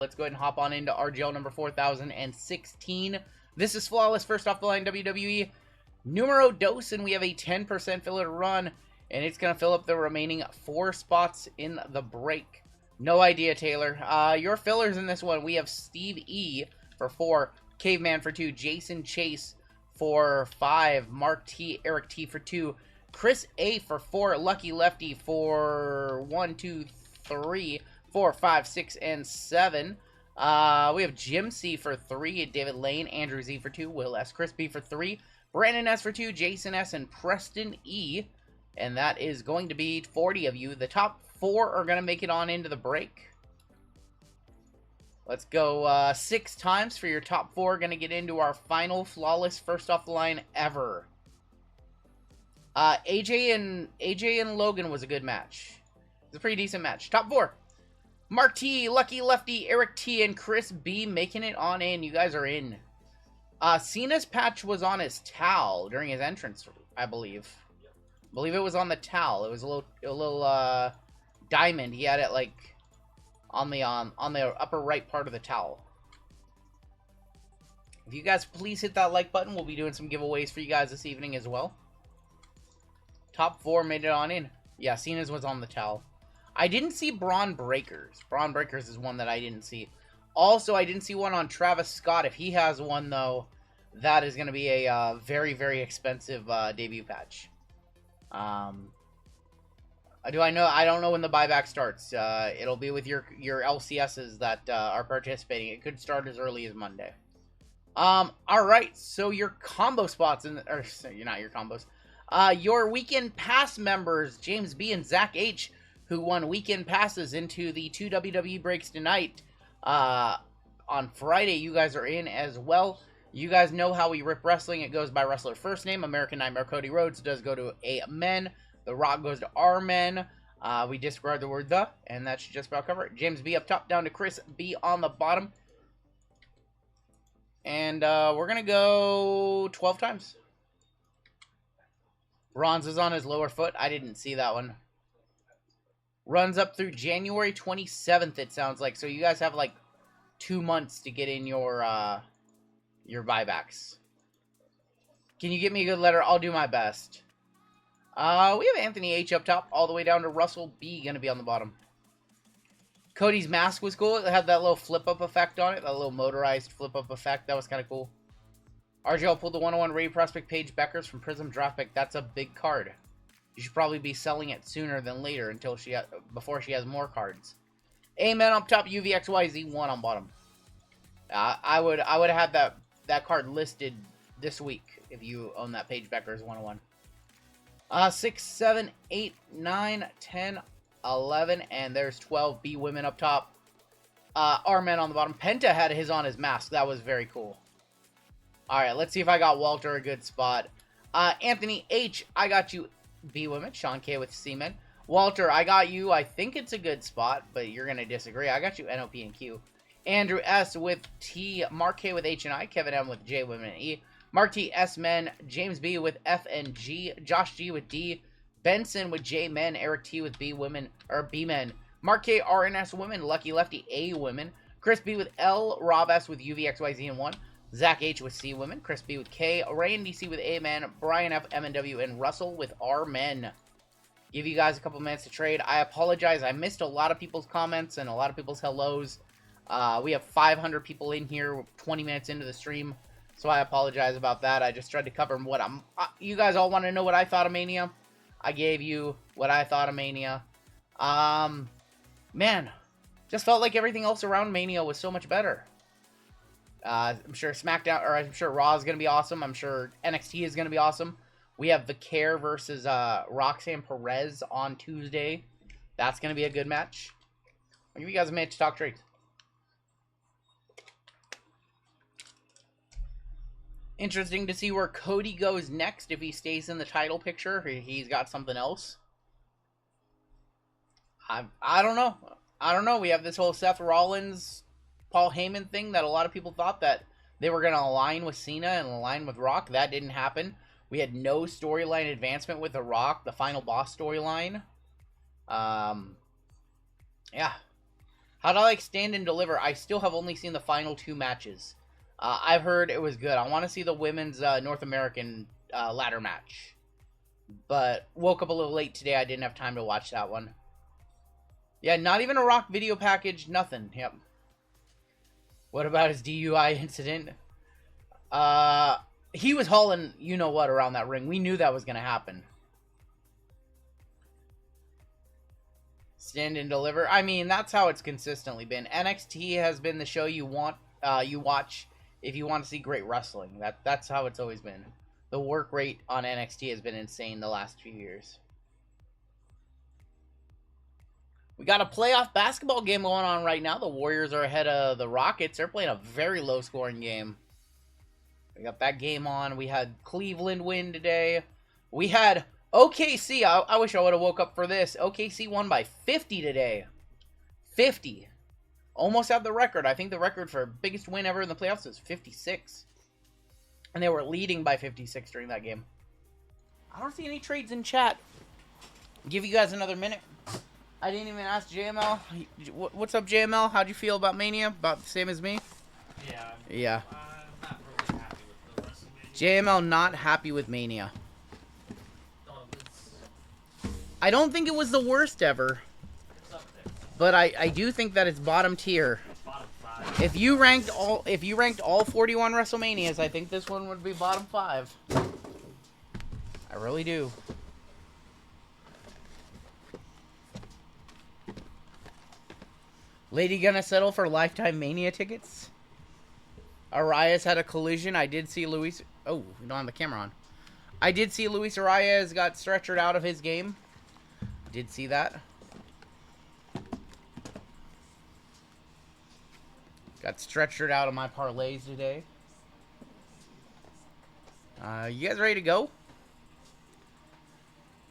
Let's go ahead and hop on into RGL number 4016. This is Flawless First Off the Line WWE Numero Dos, and we have a 10% filler run, and it's going to fill up the remaining 4 spots in the break. No idea, Taylor. Your fillers in this one, we have Steve E for 4, Caveman for 2, Jason Chase for 5, Mark T, Eric T for 2, Chris A for 4, Lucky Lefty for 1, 2, 3, 4, 5, 6, and 7. We have Jim C for 3, David Lane, Andrew Z for 2, Will S, Chris B for 3, Brandon S for 2, Jason S, and Preston E. And that is going to be 40 of you. The top 4 are going to make it on into the break. Let's go 6 times for your top 4. Going to get into our final Flawless First Off the Line ever. AJ and Logan was a good match. It's a pretty decent match. Top 4. Mark T, Lucky Lefty, Eric T, and Chris B making it on in. You guys are in. Cena's patch was on his towel during his entrance, I believe. I believe it was on the towel. It was a little diamond. He had it like on the upper right part of the towel. If you guys please hit that like button, we'll be doing some giveaways for you guys this evening as well. Top 4 made it on in. Yeah, Cena's was on the towel. I didn't see Braun Breakers. Braun Breakers is one that I didn't see. Also, I didn't see one on Travis Scott. If he has one, though, that is going to be a very, very expensive debut patch. I don't know when the buyback starts. It'll be with your LCSs that are participating. It could start as early as Monday. All right, so your combo spots, or not your combos. Your weekend pass members, James B and Zach H, who won weekend passes into the 2 WWE breaks tonight. On Friday, you guys are in as well. You guys know how we rip wrestling. It goes by wrestler first name. American Nightmare Cody Rhodes does go to a men. The Rock goes to our men. We disregard the word the, and that should just about cover it. James B up top, down to Chris B on the bottom. And we're going to go 12 times. Bronze is on his lower foot. I didn't see that one. Runs up through January 27th, it sounds like. So you guys have like 2 months to get in your buybacks. Can you get me a good letter? I'll do my best. We have Anthony H up top, all the way down to Russell B going to be on the bottom. Cody's mask was cool. It had that little flip-up effect on it, that little motorized flip-up effect. That was kind of cool. RGL pulled the 101 Ray Prospect Paige Beckers from Prism Draft Pick. That's a big card. You should probably be selling it sooner than later until before she has more cards. Amen up top, UVXYZ1 on bottom. I would have had that card listed this week if you own that Paige Beckers 101. 6, 7, 8, 9, 10, 11, and there's 12 B women up top. Our men on the bottom. Penta had his on his mask. That was very cool. Alright, let's see if I got Walter a good spot. Anthony H, I got you B women. Sean K with C men. Walter, I got you. I think it's a good spot, but you're going to disagree. I got you NOP and Q. Andrew S with T. Mark K with H and I. Kevin M with J women and E. Mark T S men. James B with F and G. Josh G with D. Benson with J men. Eric T with B women or B men. Mark K RNS women. Lucky Lefty A women. Chris B with L. Rob S with UVXYZ and 1. Zach H with C women, Chris B with K, Randy C with A men, Brian F, M and W, and Russell with R men. Give you guys a couple minutes to trade. I apologize. I missed a lot of people's comments and a lot of people's hellos. We have 500 people in here 20 minutes into the stream, so I apologize about that. I just tried to cover what you guys all want to know what I thought of Mania. I gave you what I thought of Mania. Man, just felt like everything else around Mania was so much better. I'm sure SmackDown, or I'm sure Raw is going to be awesome. I'm sure NXT is going to be awesome. We have The Care versus Roxanne Perez on Tuesday. That's going to be a good match. I'll give you guys a minute to talk trades. Interesting to see where Cody goes next. If he stays in the title picture, he's got something else. I don't know. I don't know. We have this whole Seth Rollins Paul Heyman thing that a lot of people thought that they were going to align with Cena and align with Rock. That didn't happen. We had no storyline advancement with The Rock, the Final Boss storyline. Yeah. How'd I like Stand and Deliver? I still have only seen the final 2 matches. I've heard it was good. I want to see the women's North American ladder match. But woke up a little late today. I didn't have time to watch that one. Yeah, not even a Rock video package. Nothing. Yep. What about his DUI incident? He was hauling you-know-what around that ring. We knew that was going to happen. Stand and Deliver. I mean, that's how it's consistently been. NXT has been the show you watch if you want to see great wrestling. That's how it's always been. The work rate on NXT has been insane the last few years. We got a playoff basketball game going on right now. The Warriors are ahead of the Rockets. They're playing a very low-scoring game. We got that game on. We had Cleveland win today. We had OKC. I wish I would have woke up for this. OKC won by 50 today. 50. Almost had the record. I think the record for biggest win ever in the playoffs is 56. And they were leading by 56 during that game. I don't see any trades in chat. Give you guys another minute. I didn't even ask JML. What's up, JML? How'd you feel about Mania? About the same as me? Yeah. Yeah. I'm not really happy with the WrestleMania. JML not happy with Mania. I don't think it was the worst ever. It's up there. But I do think that it's bottom tier. It's bottom 5. If you ranked all 41 WrestleManias, I think this one would be bottom 5. I really do. Lady gonna settle for lifetime Mania tickets? Arias had a collision. I did see Luis. Oh, we don't have the camera on. I did see Luis Arias got stretchered out of his game. Did see that. Got stretchered out of my parlays today. You guys ready to go?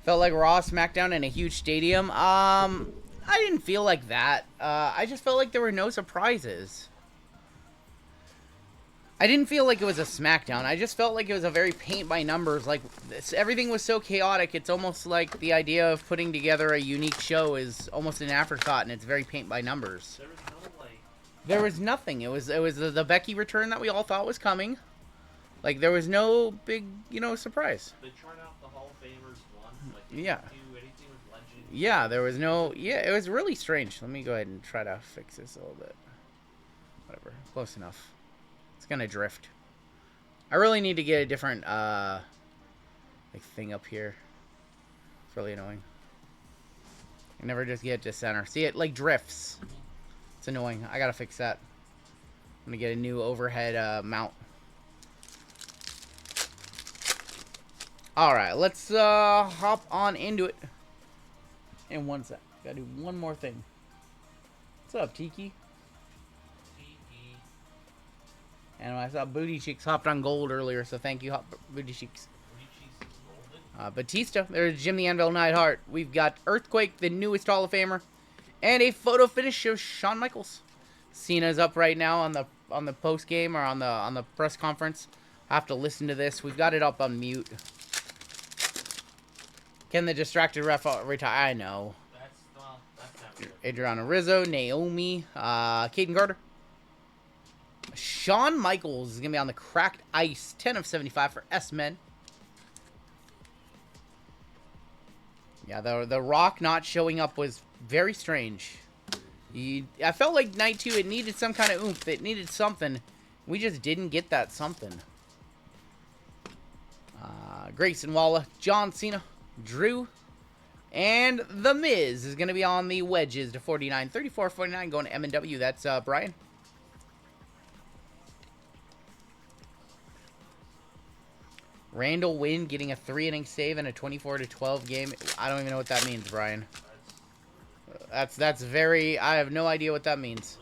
Felt like Raw, SmackDown in a huge stadium. I didn't feel like that. I just felt like there were no surprises. I didn't feel like it was a SmackDown. I just felt like it was a very paint by numbers. Like everything was so chaotic. It's almost like the idea of putting together a unique show is almost an afterthought, and it's very paint by numbers. There was no, like... There was nothing. It was the Becky return that we all thought was coming. Like there was no big, surprise. They tried out the Hall of Famers once. Like, Yeah. do anything with Legend. Yeah, there was no... Yeah, it was really strange. Let me go ahead and try to fix this a little bit. Whatever. Close enough. It's gonna drift. I really need to get a different, thing up here. It's really annoying. I never just get to center. See, it, drifts. It's annoying. I gotta fix that. I'm gonna get a new overhead, mount. Alright, let's, hop on into it. In 1 sec. Gotta do one more thing. What's up, Tiki? And I saw Booty Cheeks hopped on gold earlier, so thank you, Booty Cheeks. Batista, there's Jim the Anvil Neidhart. We've got Earthquake, the newest Hall of Famer, and a photo finish of Shawn Michaels. Cena's up right now on the post game or on the press conference. I have to listen to this. We've got it up on mute. Can the distracted ref retire? I know. That's not good. Adriana Rizzo, Naomi, Kaden Carter. Shawn Michaels is going to be on the cracked ice. 10 of 75 for S-Men. Yeah, the Rock not showing up was very strange. I felt like night 2, it needed some kind of oomph. It needed something. We just didn't get that something. Grayson Waller, John Cena, Drew, and The Miz is going to be on the wedges to 49. 34-49 going to M&W. That's Brian. Randall Wynn getting a 3-inning save in a 24-12 game. I don't even know what that means, Brian. That's very... I have no idea what that means.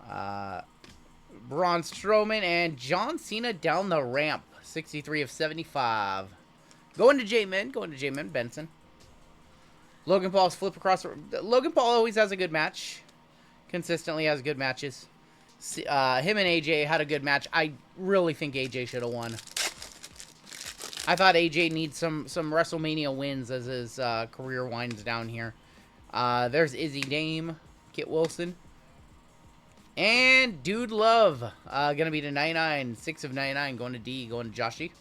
Braun Strowman and John Cena down the ramp. 63 of 75. Going to J-Men. Benson. Logan Paul's flip across... Logan Paul always has a good match. Consistently has good matches. Him and AJ had a good match. I really think AJ should have won. I thought AJ needs some WrestleMania wins as his career winds down here. There's Izzy Dame. Kit Wilson. And Dude Love. Gonna be to 99. 6 of 99. Going to D. Going to Joshy.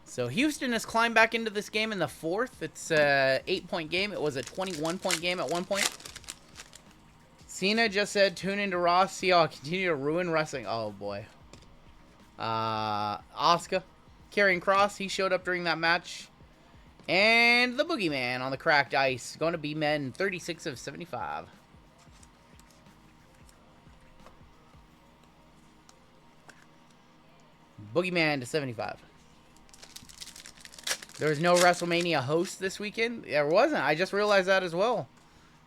So Houston has climbed back into this game in the 4th. It's a 8-point game. It was a 21-point game at one point. Cena just said, tune into Raw. See y'all continue to ruin wrestling. Oh, boy. Asuka. Karrion Kross. He showed up during that match. And the Boogeyman on the cracked ice. Going to be men. 36 of 75. Boogeyman to 75. There was no WrestleMania host this weekend. There wasn't. I just realized that as well.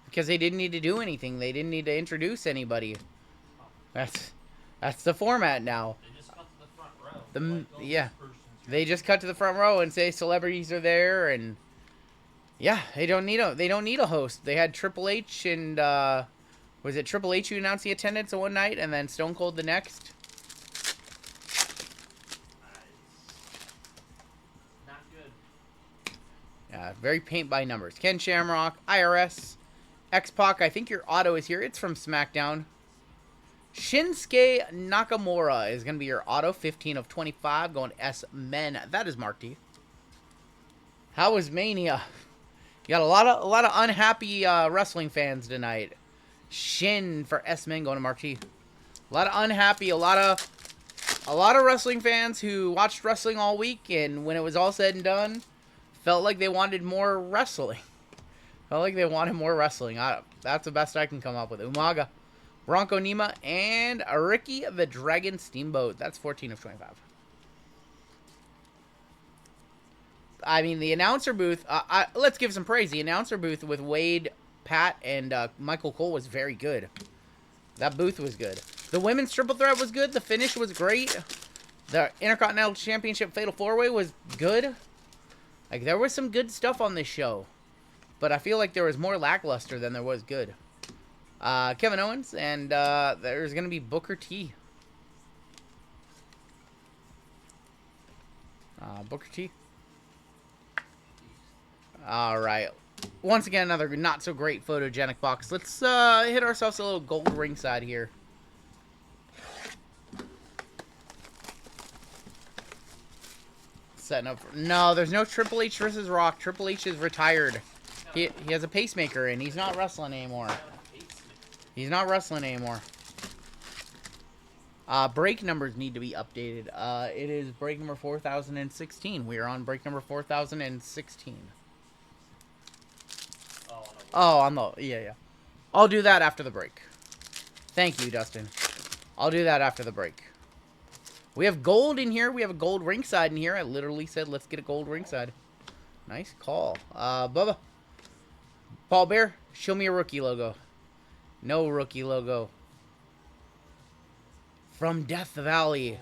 Because they didn't need to do anything. They didn't need to introduce anybody. That's the format now. They just cut to the front row. Yeah. They just cut to the front row and say celebrities are there, and yeah, they don't need a host. They had Triple H and was it Triple H who announced the attendance one night, and then Stone Cold the next? Not good. Yeah, very paint by numbers. Ken Shamrock, IRS, X-Pac. I think your auto is here. It's from SmackDown. Shinsuke Nakamura is going to be your auto. 15 of 25. Going S-Men. That is Mark D. How was Mania? You got a lot of unhappy wrestling fans tonight. Shin for S-Men going to Mark T. A lot of unhappy. A lot of wrestling fans who watched wrestling all week, and when it was all said and done, felt like they wanted more wrestling. Felt like they wanted more wrestling. That's the best I can come up with. Umaga. Bronco Nima, and Ricky the Dragon Steamboat. That's 14 of 25. I mean, the announcer booth, let's give some praise. The announcer booth with Wade, Pat, and Michael Cole was very good. That booth was good. The women's triple threat was good. The finish was great. The Intercontinental Championship Fatal 4-Way was good. Like, there was some good stuff on this show. But I feel like there was more lackluster than there was good. Kevin Owens, and there's going to be Booker T. Booker T. All right. Once again, another not-so-great photogenic box. Let's hit ourselves a little gold ringside here. Setting up for... No, there's no Triple H versus Rock. Triple H is retired. He has a pacemaker, and he's not wrestling anymore. He's not wrestling anymore. Break numbers need to be updated. It is break number 4016. We are on break number 4016. Oh, on the... Yeah. I'll do that after the break. Thank you, Dustin. I'll do that after the break. We have gold in here. We have a gold ringside in here. I literally said, let's get a gold ringside. Nice call. Bubba. Paul Bear, show me a rookie logo. No rookie logo. From Death Valley.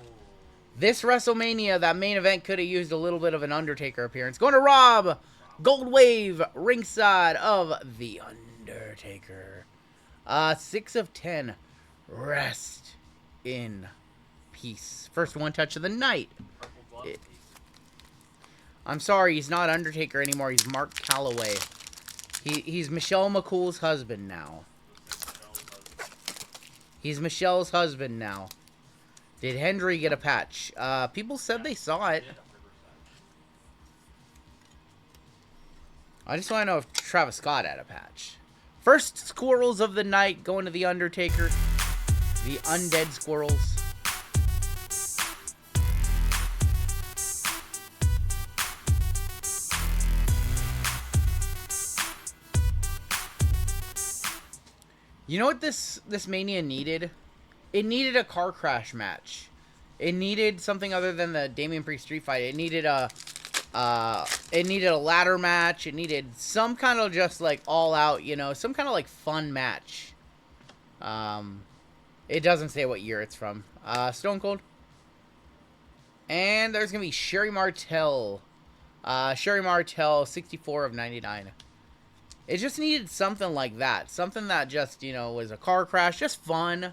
This WrestleMania, that main event could have used a little bit of an Undertaker appearance. Going to Rob. Gold Wave. Ringside of The Undertaker. 6 of 10. Rest in peace. First one touch of the night. I'm sorry, he's not Undertaker anymore. He's Mark Calloway. He's Michelle McCool's husband now. He's Michelle's husband now. Did Hendry get a patch? People said they saw it. I just want to know if Travis Scott had a patch. First squirrels of the night going to The Undertaker. The undead squirrels. You know what this Mania needed? It needed a car crash match. It needed something other than the Damian Priest street fight. It needed a ladder match. It needed some kind of just like all out, you know, some kind of like fun match. It doesn't say what year it's from. Stone Cold. And there's gonna be Sherry Martel. Sherry Martel, 64 of 99. It just needed something like that. Something that just, you know, was a car crash. Just fun.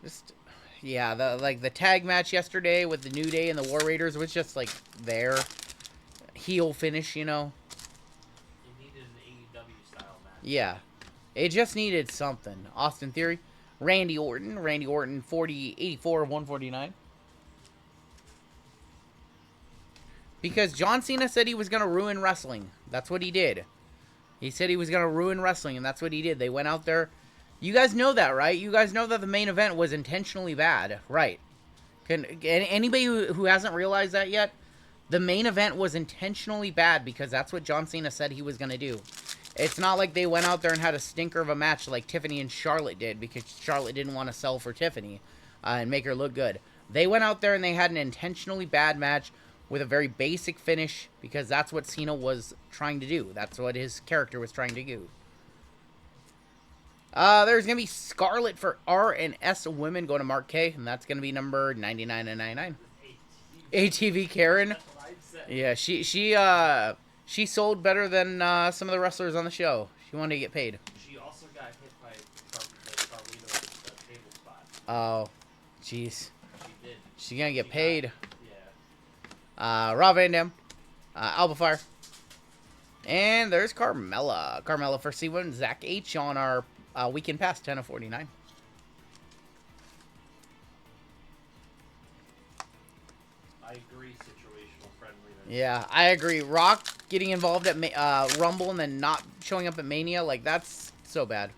Just, yeah, the tag match yesterday with the New Day and the War Raiders was just, like, there. Heel finish, you know. You need Yeah. It just needed something. Austin Theory. Randy Orton. Randy Orton 40, 84, 149. Because John Cena said he was going to ruin wrestling. That's what he did. He said he was going to ruin wrestling, and that's what he did. They went out there. You guys know that, right? You guys know that the main event was intentionally bad. Right. Can anybody who hasn't realized that yet? The main event was intentionally bad because that's what John Cena said he was going to do. It's not like they went out there and had a stinker of a match like Tiffany and Charlotte did because Charlotte didn't want to sell for Tiffany and make her look good. They went out there and they had an intentionally bad match with a very basic finish because that's what Cena was trying to do. That's what his character was trying to do. There's going to be Scarlett for R and S women going to Mark K, and that's going to be number 99 and 99. ATV Karen. Yeah, she sold better than some of the wrestlers on the show. She wanted to get paid. She also got hit by Carlito's table spot. Oh, jeez. She did. She's going to get paid. Yeah. Rob Van Dam. Alba Fire. And there's Carmella. Carmella for C1. Zach H on our weekend pass, 10 of 49. I agree, situational friendliness. Yeah, I agree. Rock getting involved at Rumble and then not showing up at Mania, like, that's so bad.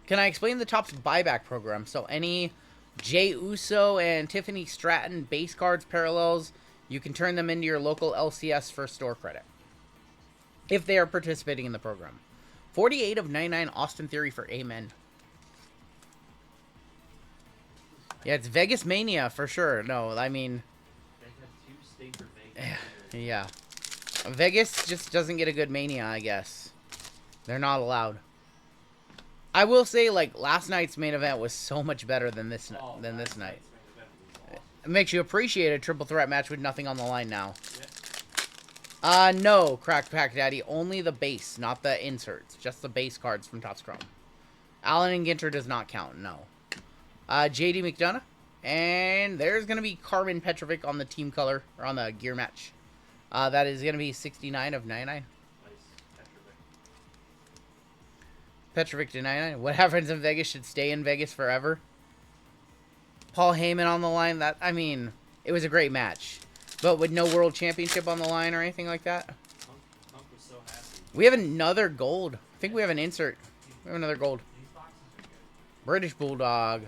Can I explain the Topps buyback program? So any Jey Uso and Tiffany Stratton base cards parallels, you can turn them into your local LCS for store credit if they are participating in the program. 48 of 99 Austin Theory for Amen. Yeah, it's Vegas Mania for sure. No, I mean... They had 2 stinker Mania. Yeah. Vegas just doesn't get a good Mania, I guess. They're not allowed. I will say, like, last night's main event was so much better than this night. Awesome. It makes you appreciate a triple threat match with nothing on the line now. Yeah. No, Crack Pack Daddy. Only the base, not the inserts. Just the base cards from Topps Chrome. Allen and Ginter does not count, no. JD McDonough. And there's going to be Carmen Petrovic on the team color, or on the gear match. That is going to be 69 of 99. Nice. Petrovic to 99. What happens in Vegas should stay in Vegas forever. Paul Heyman on the line. That, I mean, it was a great match. But with no world championship on the line or anything like that. Punk was so happy. We have another gold. I think we have an insert. We have another gold. These boxes are good. British Bulldog.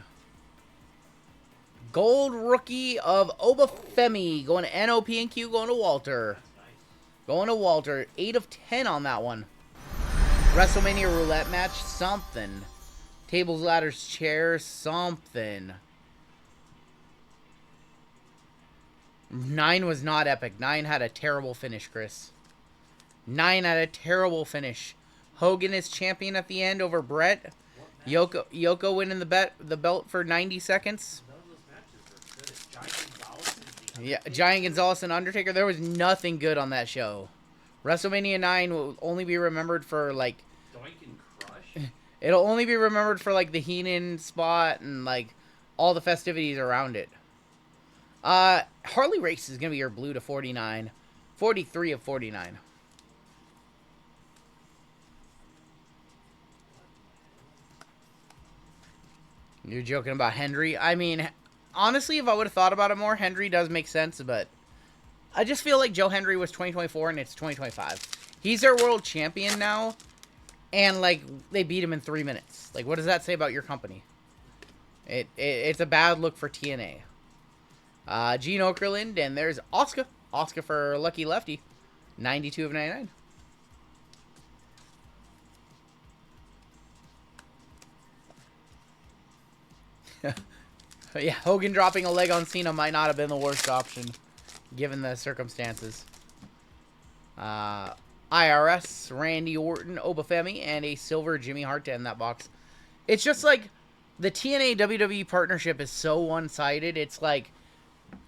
Gold rookie of Obafemi. Going to NOP and Q. Going to Walter. Nice. Going to Walter. 8 of 10 on that one. WrestleMania roulette match. Something. Tables, ladders, chairs. Something. 9 was not epic. 9 had a terrible finish, Chris. 9 had a terrible finish. Hogan is champion at the end over Brett. Yoko winning the belt for 90 seconds. None of those matches are good. Giant Gonzalez and the Yeah, Giant Gonzalez and Undertaker. There was nothing good on that show. WrestleMania 9 will only be remembered for, like... Doink and Crush. It'll only be remembered for, like, the Heenan spot and, like, all the festivities around it. Harley Race is going to be your blue to 49. 43 of 49. You're joking about Henry? I mean, honestly, if I would have thought about it more, Henry does make sense, but I just feel like Joe Henry was 2024 and it's 2025. He's our world champion now, and, like, they beat him in 3 minutes. Like, what does that say about your company? It's a bad look for TNA. Gene Okerlund, and there's Oscar. Oscar for Lucky Lefty. 92 of 99. Yeah, Hogan dropping a leg on Cena might not have been the worst option, given the circumstances. IRS, Randy Orton, Obafemi, and a silver Jimmy Hart to end that box. It's just like, the TNA WWE partnership is so one-sided. It's like,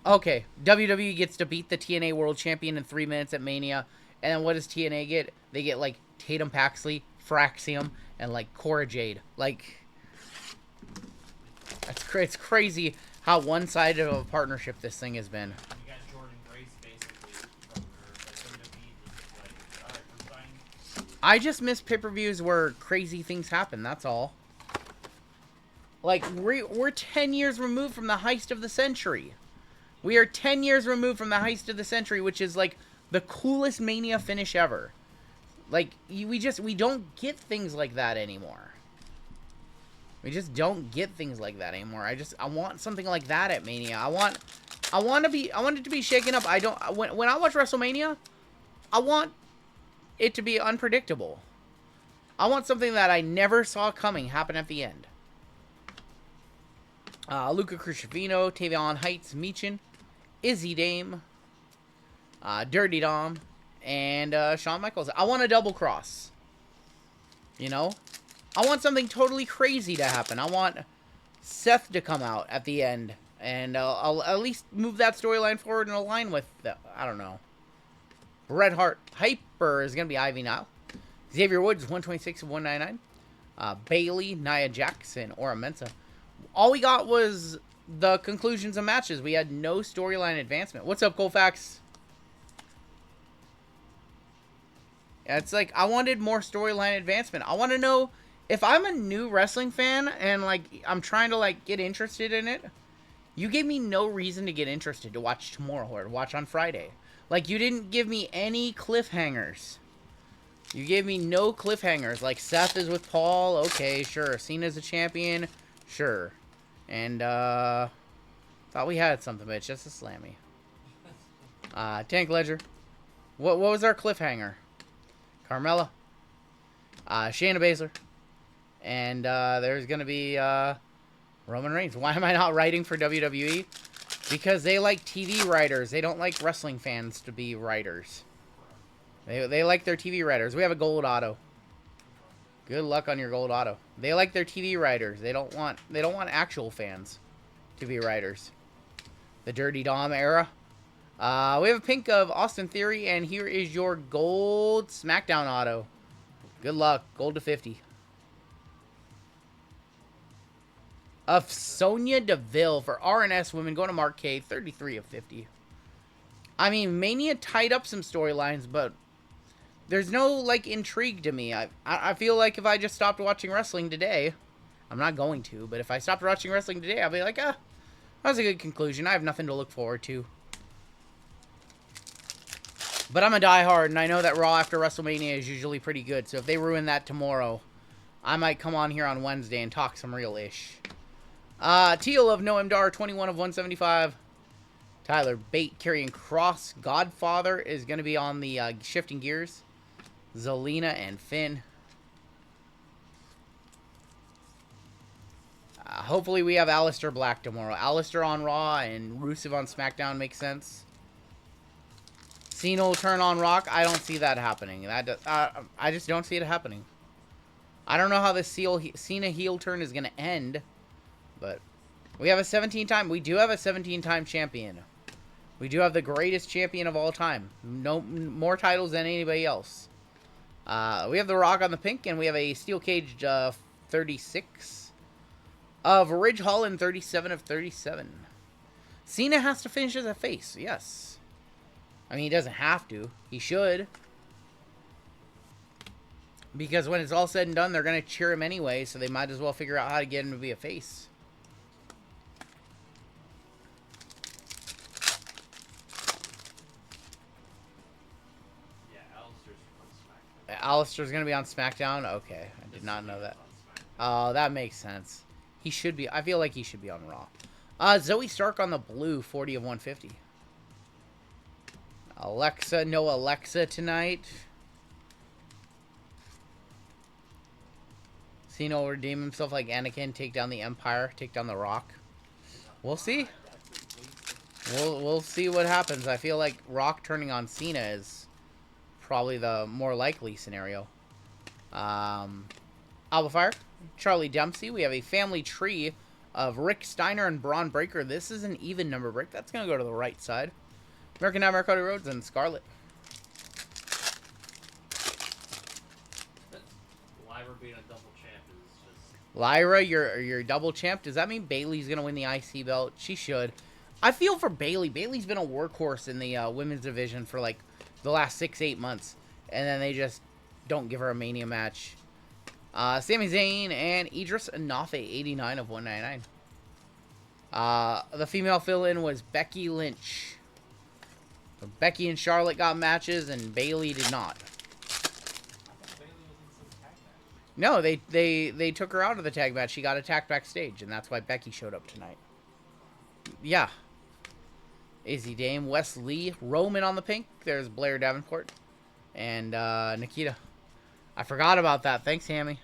okay, WWE gets to beat the TNA World Champion in 3 minutes at Mania, and then what does TNA get? They get, like, Tatum Paxley, Fraxium, and, like, Cora Jade. Like, it's crazy how one-sided of a partnership this thing has been. You got Jordan Grace basically from her WWE just like, alright, we're signing I just miss pay-per-views where crazy things happen, that's all. Like, we're 10 years removed from the heist of the century. We are 10 years removed from the heist of the century, which is, like, the coolest Mania finish ever. Like, we don't get things like that anymore. We just don't get things like that anymore. I want something like that at Mania. I want it to be shaken up. When I watch WrestleMania, I want it to be unpredictable. I want something that I never saw coming happen at the end. Luca Crucifino, Tavion Heights, Meechin, Izzy Dame, Dirty Dom, and Shawn Michaels. I want a double cross. You know? I want something totally crazy to happen. I want Seth to come out at the end. And I'll at least move that storyline forward and align with, I don't know. Bret Hart. Hyper is going to be Ivy now. Xavier Woods, 126 of 199. Bailey, Nia Jackson, Ora Mensa. All we got was the conclusions of matches. We had no storyline advancement. What's up, Colfax? Yeah, it's like, I wanted more storyline advancement. I want to know, if I'm a new wrestling fan and, like, I'm trying to, like, get interested in it, you gave me no reason to get interested to watch tomorrow or to watch on Friday. Like, you didn't give me any cliffhangers. You gave me no cliffhangers. Like, Seth is with Paul. Okay, sure. Cena's a champion. Sure. And, thought we had something, but it's just a slammy. Tank Ledger. What was our cliffhanger? Carmella. Shayna Baszler. And, there's gonna be, Roman Reigns. Why am I not writing for WWE? Because they like TV writers. They don't like wrestling fans to be writers. They like their TV writers. We have a gold auto. Good luck on your gold auto. They like their TV writers. They don't want actual fans to be writers. The Dirty Dom era. We have a pink of Austin Theory, and here is your gold SmackDown auto. Good luck. Gold to 50. Of Sonya Deville for RNS Women, going to Mark K, 33 of 50. I mean, Mania tied up some storylines, but there's no, like, intrigue to me. I feel like if I just stopped watching wrestling today, I'm not going to, but if I stopped watching wrestling today, I'll be like, that was a good conclusion. I have nothing to look forward to. But I'm a diehard, and I know that Raw after WrestleMania is usually pretty good, so if they ruin that tomorrow, I might come on here on Wednesday and talk some real-ish. Teal of Noam Dar, 21 of 175. Tyler Bate, Karrion Kross. Godfather is going to be on the Shifting Gears. Zelina and Finn. Hopefully we have Aleister Black tomorrow. Aleister on Raw and Rusev on SmackDown makes sense. Cena will turn on Rock. I don't see that happening. I just don't see it happening. I don't know how this Cena heel turn is going to end. But we have a 17-time. We do have a 17-time champion. We do have the greatest champion of all time. No more titles than anybody else. We have The Rock on the pink, and we have a steel cage 36 of Ridge Holland, 37 of 37. Cena has to finish as a face. Yes. I mean, he doesn't have to. He should. Because when it's all said and done, they're going to cheer him anyway, so they might as well figure out how to get him to be a face. Aleister's going to be on SmackDown? Okay. I did not know that. Oh, that makes sense. He should be. I feel like he should be on Raw. Zoe Stark on the blue, 40 of 150. Alexa. No Alexa tonight. Cena will redeem himself like Anakin, take down the Empire, take down the Rock. We'll see. We'll see what happens. I feel like Rock turning on Cena is probably the more likely scenario. Alba Fire, Charlie Dempsey. We have a family tree of Rick Steiner and Braun Breaker. This is an even number break. That's going to go to the right side. American Nightmare, Cody Rhodes, and Scarlett. Lyra being a double champ is just... Lyra, you're double champ. Does that mean Bayley's going to win the IC belt? She should. I feel for Bayley. Bayley's been a workhorse in the women's division for like the last 6-8 months. And then they just don't give her a Mania match. Sami Zayn and Idris Anafe, 89 of 199. The female fill-in was Becky Lynch. So Becky and Charlotte got matches, and Bayley did not. No, they took her out of the tag match. She got attacked backstage, and that's why Becky showed up tonight. Yeah. Izzy Dame, Wes Lee, Roman on the pink. There's Blair Davenport. And Nikita. I forgot about that. Thanks, Hammy.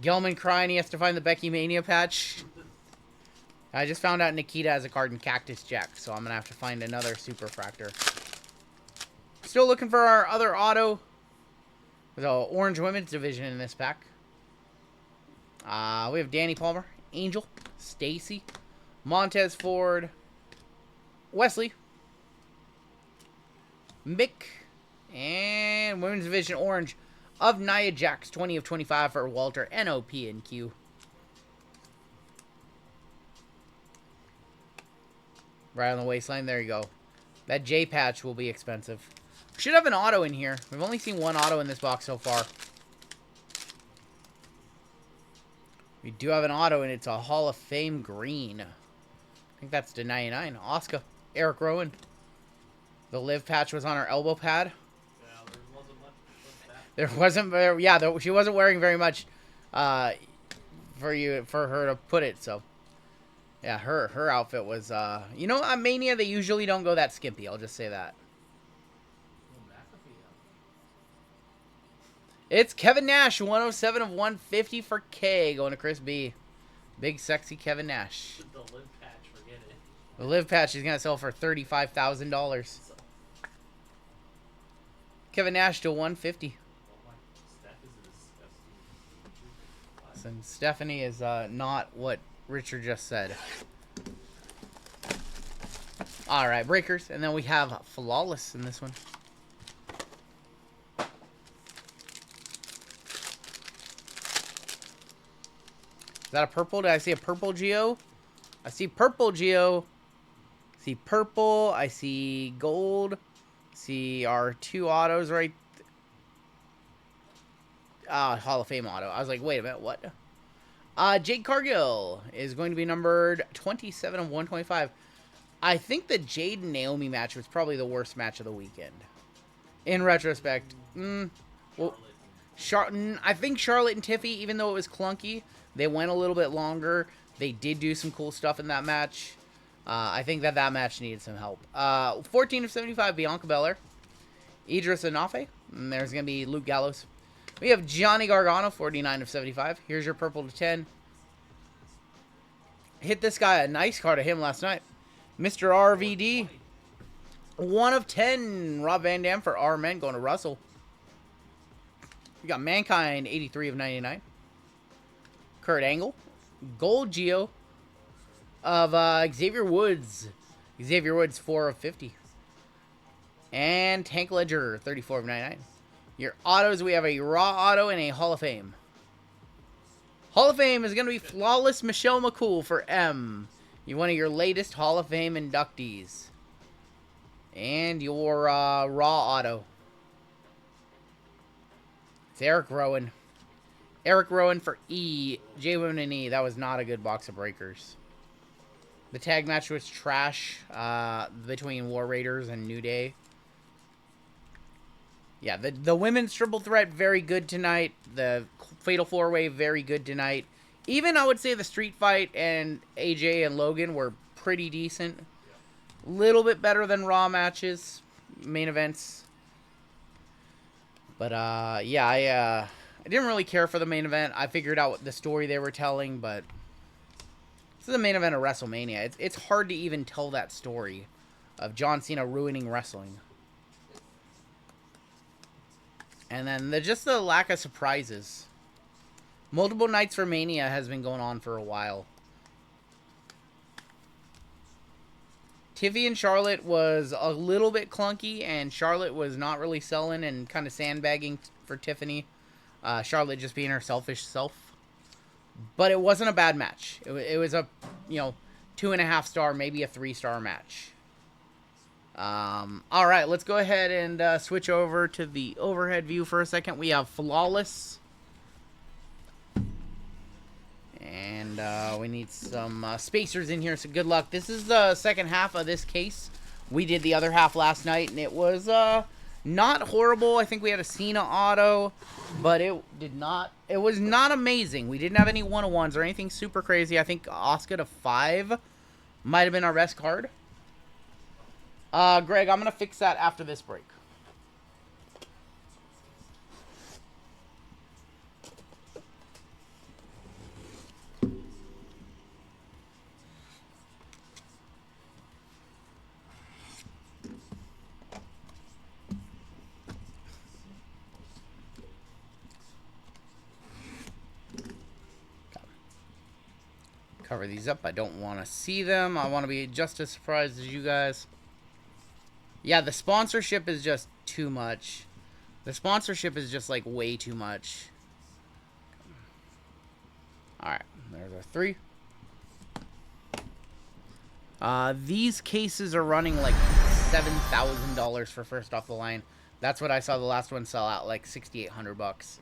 Gelman crying he has to find the Becky Mania patch. I just found out Nikita has a card in Cactus Jack, so I'm going to have to find another Super Fractor. Still looking for our other auto. There's an Orange Women's Division in this pack. We have Danny Palmer, Angel, Stacy, Montez Ford, Wesley, Mick, and Women's Division Orange of Nia Jax, 20 of 25 for Walter, NOP, and Q. Right on the waistline. There you go. That J patch will be expensive. We should have an auto in here. We've only seen one auto in this box so far. We do have an auto, and it's a Hall of Fame green. I think that's to 99. Oscar. Eric Rowan. The live patch was on her elbow pad. Yeah, there wasn't much with that. There wasn't. Yeah, she wasn't wearing very much for her to put it. So, yeah, her outfit was. You know, at Mania they usually don't go that skimpy. I'll just say that. It's Kevin Nash, 107 of 150 for K, going to Chris B. Big, sexy Kevin Nash. The live patch, forget it. The live patch is going to sell for $35,000. Kevin Nash to 150. And Stephanie is not what Richard just said. All right, breakers. And then we have Flawless in this one. Is that a purple? Did I see a purple Geo? I see purple Geo. I see purple. I see gold. I see our two autos right. Hall of Fame auto. I was like, wait a minute, what? Jade Cargill is going to be numbered 27 of 125. I think the Jade and Naomi match was probably the worst match of the weekend. In retrospect. Well, I think Charlotte and Tiffy, even though it was clunky, they went a little bit longer. They did do some cool stuff in that match. I think that match needed some help. 14 of 75, Bianca Belair. Idris Anafe. And there's going to be Luke Gallows. We have Johnny Gargano, 49 of 75. Here's your purple to 10. Hit this guy a nice card of him last night. Mr. RVD. 1 of 10. Rob Van Dam for R Men going to Russell. We got Mankind, 83 of 99. Kurt Angle. Gold Geo of Xavier Woods. Xavier Woods, 4 of 50. And Tank Ledger, 34 of 99. Your autos, we have a Raw auto and a Hall of Fame. Hall of Fame is going to be Flawless Michelle McCool for M. You're one of your latest Hall of Fame inductees. And your Raw auto. It's Eric Rowan. Eric Rowan for E. J Women and E. That was not a good box of breakers. The tag match was trash between War Raiders and New Day. Yeah, the women's triple threat, very good tonight. The Fatal 4-Way, very good tonight. Even, I would say, the Street Fight and AJ and Logan were pretty decent. A little bit better than Raw matches, main events. But, yeah, I didn't really care for the main event. I figured out the story they were telling, but this is the main event of WrestleMania. It's hard to even tell that story of John Cena ruining wrestling. And then just the lack of surprises. Multiple nights for Mania has been going on for a while. Tiffy and Charlotte was a little bit clunky, and Charlotte was not really selling and kind of sandbagging for Tiffany. Charlotte just being her selfish self. But it wasn't a bad match. It was a, 2.5 star, maybe a 3-star match. All right, let's go ahead and switch over to the overhead view for a second. We have Flawless. And we need some spacers in here, so good luck. This is the second half of this case. We did the other half last night, and it was not horrible. I think we had a Cena auto, but it was not amazing. We didn't have any 101s or anything super crazy. I think Oscar to 5 might have been our best card. Greg, I'm going to fix that after this break. Cover these up. I don't want to see them. I want to be just as surprised as you guys. Yeah, the sponsorship is just too much. The sponsorship is just like way too much. Alright, there's our 3. These cases are running like $7,000 for first off the line. That's what I saw the last one sell out, like $6,800.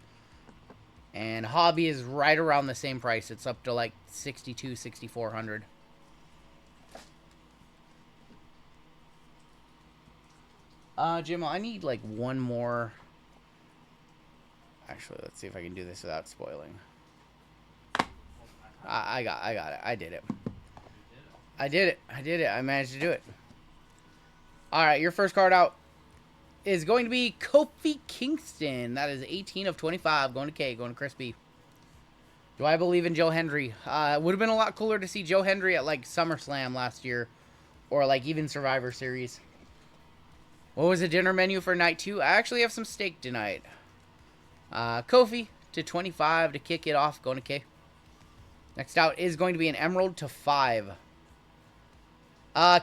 And Hobby is right around the same price. It's up to like $6,200, $6,400. Jim, I need like one more. Actually, let's see if I can do this without spoiling. I got it. I did it. I did it. I managed to do it. All right, your first card out is going to be Kofi Kingston. That is 18 of 25. Going to K, going to Crispy. Do I believe in Joe Hendry? It would have been a lot cooler to see Joe Hendry at like SummerSlam last year. Or like even Survivor Series. What was the dinner menu for night 2? I actually have some steak tonight. Kofi to 25 to kick it off. Going to K. Next out is going to be an Emerald to 5.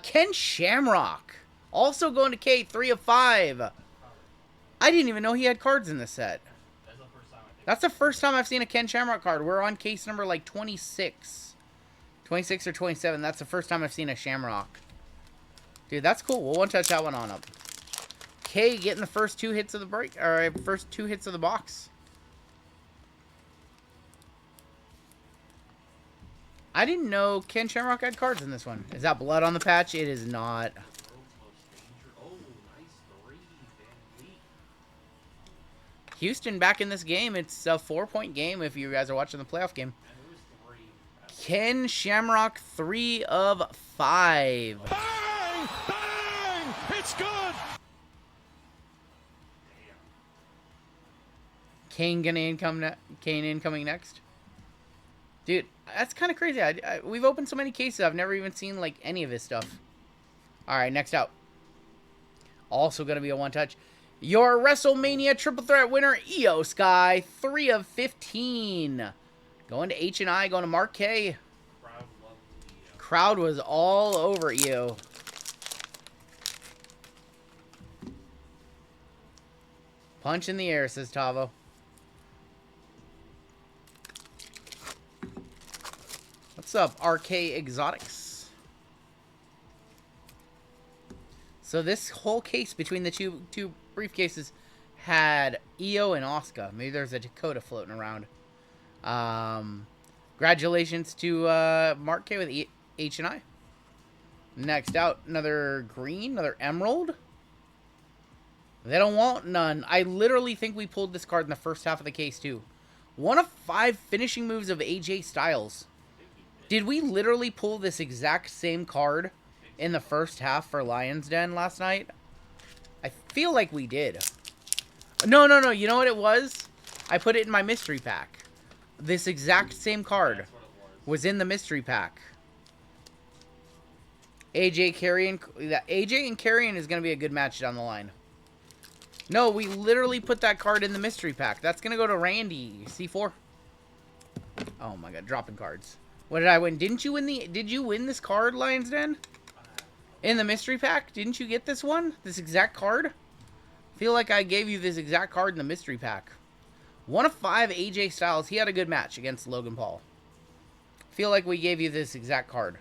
Ken Shamrock. Also going to K, 3 of 5. I didn't even know he had cards in this set. That's the first time I've seen a Ken Shamrock card. We're on case number like 26. 26 or 27. That's the first time I've seen a Shamrock. Dude, that's cool. We'll one-touch that one on up. K getting the first 2 hits of the break. Or first 2 hits of the box. I didn't know Ken Shamrock had cards in this one. Is that blood on the patch? It is not. Houston back in this game. It's a 4-point game if you guys are watching the playoff game. Ken Shamrock, 3 of 5. Bang! Bang! It's good! Kane incoming next. Dude, that's kind of crazy. We've opened so many cases. I've never even seen like any of his stuff. All right, next out. Also going to be a one-touch. Your WrestleMania Triple Threat winner, Io Sky, 3 of 15. Going to H&I, going to Mark K. Crowd was all over Io. Punch in the air, says Tavo. What's up, RK Exotics? So this whole case between the two briefcases had Io and Oscar. Maybe there's a Dakota floating around. Congratulations to Mark K with H&I. Next out, another green, another emerald. They don't want none. I literally think we pulled this card in the first half of the case, too. 1 of 5 finishing moves of AJ Styles. Did we literally pull this exact same card in the first half for Lion's Den last night? I feel like we did. No. You know what it was? I put it in my mystery pack. This exact same card was in the mystery pack. AJ and Carrion is going to be a good match down the line. No, we literally put that card in the mystery pack. That's going to go to Randy. C4. Oh my god, dropping cards. What did I win? Did you win this card, Lion's Den? In the mystery pack? Didn't you get this one? This exact card? I feel like I gave you this exact card in the mystery pack. 1 of 5 AJ Styles. He had a good match against Logan Paul. I feel like we gave you this exact card.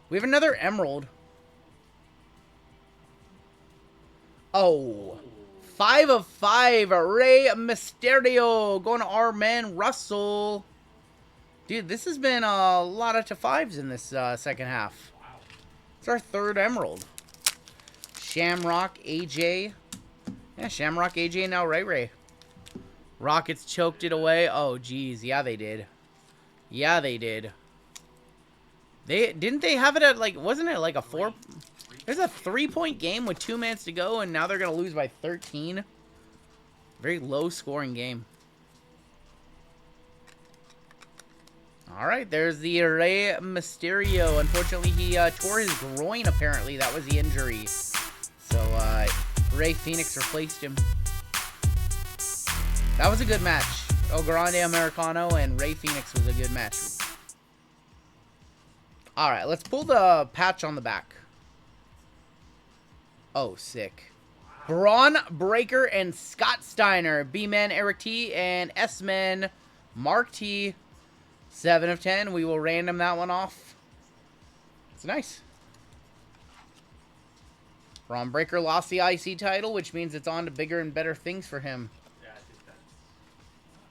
We have another Emerald. Oh. 5 of 5. Rey Mysterio going to our man Russell. Dude, this has been a lot of to 5s in this second half. Wow. It's our third emerald. Shamrock, AJ. Yeah, Shamrock, AJ, now Ray. Rockets choked it away. Oh, geez. Yeah, they did. Yeah, they did. Didn't they have it at, like, wasn't it like a 4? There's a 3-point game with 2 minutes to go, and now they're going to lose by 13. Very low-scoring game. All right, there's the Rey Mysterio. Unfortunately, he tore his groin, apparently. That was the injury. So, Rey Fenix replaced him. That was a good match. El Grande Americano and Rey Fenix was a good match. All right, let's pull the patch on the back. Oh, sick. Braun Breaker and Scott Steiner. B-Men Eric T. And S-Men Mark T. 7 of 10. We will random that one off. It's nice. Braun Breaker lost the IC title, which means it's on to bigger and better things for him. Yeah, I think that's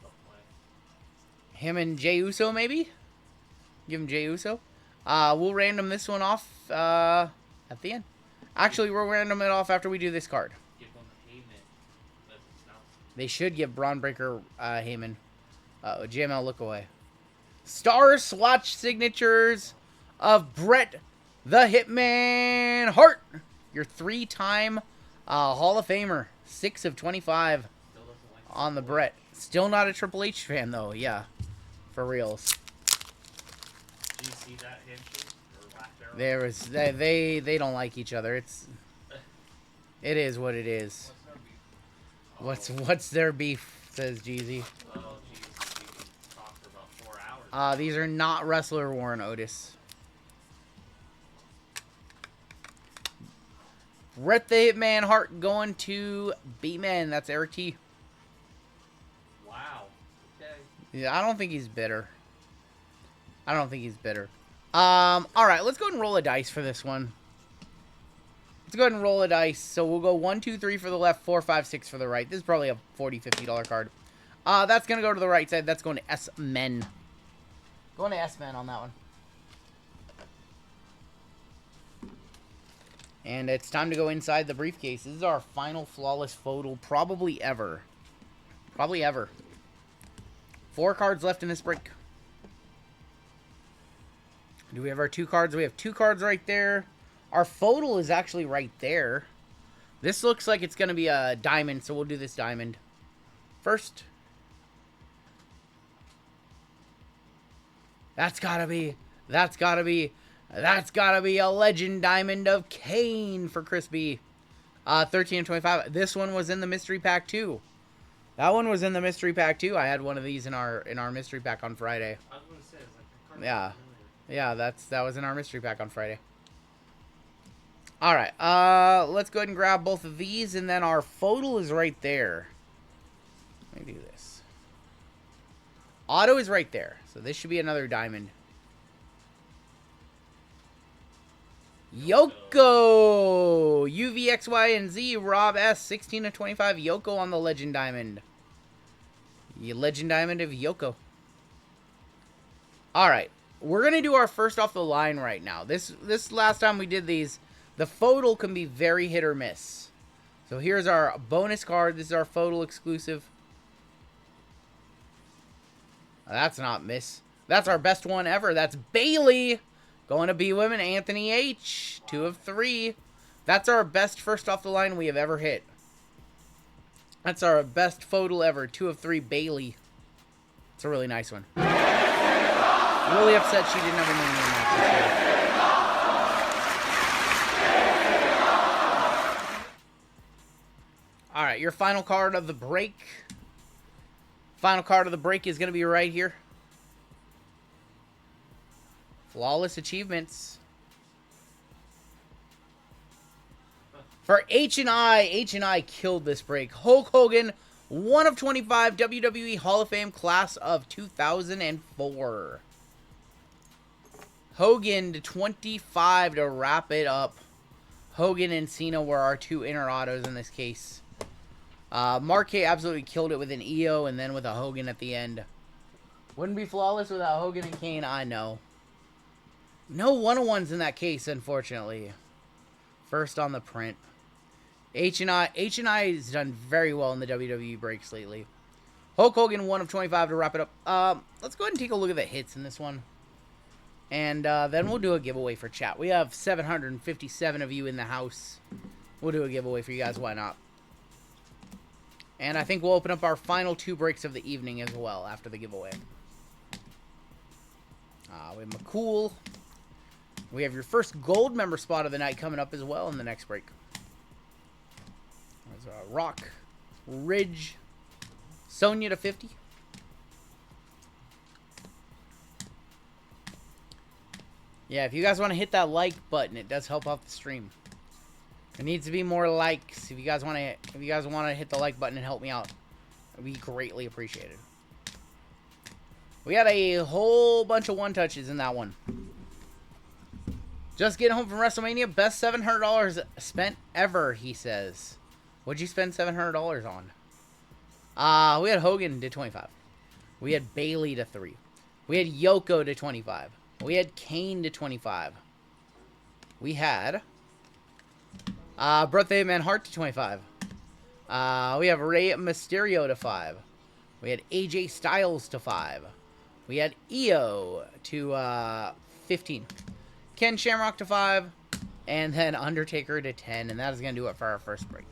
the play. Him and Jey Uso, maybe? Give him Jey Uso. We'll random this one off at the end. Actually, we'll random it off after we do this card. Give them Heyman. Let them snout. They should give Braun Breaker Heyman. JML, look away. Star Swatch signatures of Bret the Hitman Hart. Your 3-time Hall of Famer. 6 of 25 Still doesn't like on the Bret. Still not a Triple H fan, though. Yeah, for reals. Did you see that handshake or laugh there? There is they don't like each other. It is what it is. What's their beef? Says Jeezy. Oh, jeez, we can talk for about 4 hours. These are not wrestler Warren Otis. Bret the Hitman Hart going to B-Man. That's Eric T. Wow. Okay. Yeah, I don't think he's bitter. I don't think he's bitter. All right, let's go ahead and roll a dice for this one. Let's go ahead and roll a dice. So we'll go 1, 2, 3 for the left, 4, 5, 6 for the right. This is probably a $40, $50 card. That's going to go to the right side. That's going to S-Men. Going to S-Men on that one. And it's time to go inside the briefcase. This is our final flawless photo probably ever. Probably ever. 4 cards left in this break. Do we have our 2 cards? We have 2 cards right there. Our photo is actually right there. This looks like it's going to be a diamond, so we'll do this diamond first. That's gotta be a legend diamond of Kane for Crispy. 13 and 25. This one was in the mystery pack too. That one was in the mystery pack too. I had one of these in our mystery pack on Friday. I was going to say, it's like the card Yeah. earlier. Yeah, that was in our mystery pack on Friday. All right, let's go ahead and grab both of these, and then our photo is right there. Let me do this. Auto is right there, so this should be another diamond. Yoko! UVXY and Z, Rob S, 16 of 25. Yoko on the Legend Diamond. The Legend Diamond of Yoko. Alright, we're going to do our first off the line right now. This last time we did these, the photo can be very hit or miss. So here's our bonus card. This is our photo exclusive. That's not miss. That's our best one ever. That's Bailey. Going to B Women, Anthony H. 2 of 3. That's our best first off the line we have ever hit. That's our best photo ever. 2 of 3, Bailey. It's a really nice one. Really upset she didn't have a name in that this year. Alright, your final card of the break. Final card of the break is going to be right here. Flawless achievements. For H&I, H&I killed this break. Hulk Hogan, 1 of 25, WWE Hall of Fame class of 2004. Hogan to 25 to wrap it up. Hogan and Cena were our two inner autos in this case. Marquez absolutely killed it with an EO and then with a Hogan at the end. Wouldn't be flawless without Hogan and Kane, I know. No 101s in that case, unfortunately. First on the print. H&I has done very well in the WWE breaks lately. Hulk Hogan, 1 of 25 to wrap it up. Let's go ahead and take a look at the hits in this one. And then we'll do a giveaway for chat. We have 757 of you in the house. We'll do a giveaway for you guys. Why not? And I think we'll open up our final 2 breaks of the evening as well after the giveaway. We have McCool. We have your first gold member spot of the night coming up as well in the next break. There's Rock, Ridge, Sonya to 50. Yeah, if you guys want to hit that like button, it does help out the stream. There needs to be more likes. If you guys want to hit the like button and help me out, it'd be greatly appreciated. We had a whole bunch of one touches in that one. Just getting home from WrestleMania, best $700 spent ever, he says. What'd you spend $700 on? We had Hogan to 25. We had Bailey to 3. We had Yoko to 25. We had Kane to 25. We had Birthday Man Hart to 25. We have Rey Mysterio to 5. We had AJ Styles to 5. We had EO to 15. Ken Shamrock to 5. And then Undertaker to 10. And that is going to do it for our first break.